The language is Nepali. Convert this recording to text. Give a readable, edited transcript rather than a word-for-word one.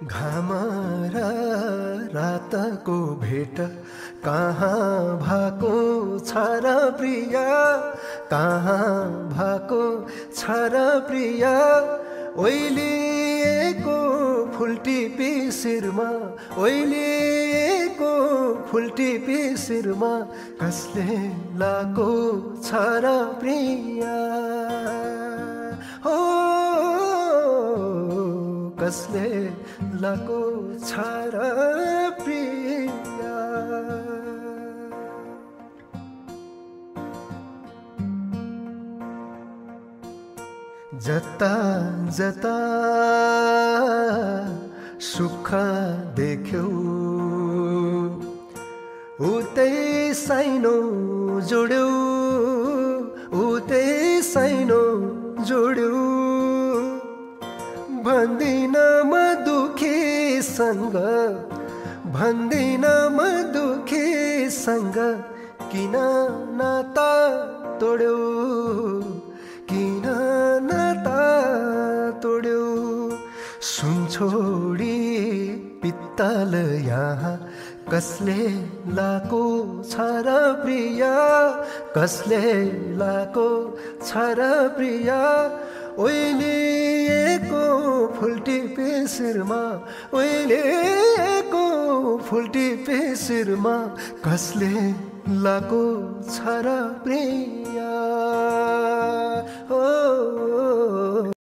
घाम र रातको भेट कहाँ भएको छ र प्रिय, कहाँ भएको छ र प्रिय। ओइलिएको फुलटिपी शिरमा, ओइलिएको फुलटिपी शिरमा कसले लाको छ र प्रिय। हो कसले लाको छ र प्रिय। जता जता सुख देख्यौ उतै साइनो जोड्यौ, उतै साइनो जोड्यौ। भन्दिन म दुखीसँग, भन्दिन म दुखीसँग किन नाता तोड्यौ, किन नाता तोड्यौ। सुन छोडी पित्तल यहाँ कसले लाको छ र प्रिय, कसले लाको छ र प्रिय। ओइलिएको फुलटिपी शिरमा, ओइलिएको फुलटिपी शिरमा कसले लाको छ र प्रिय।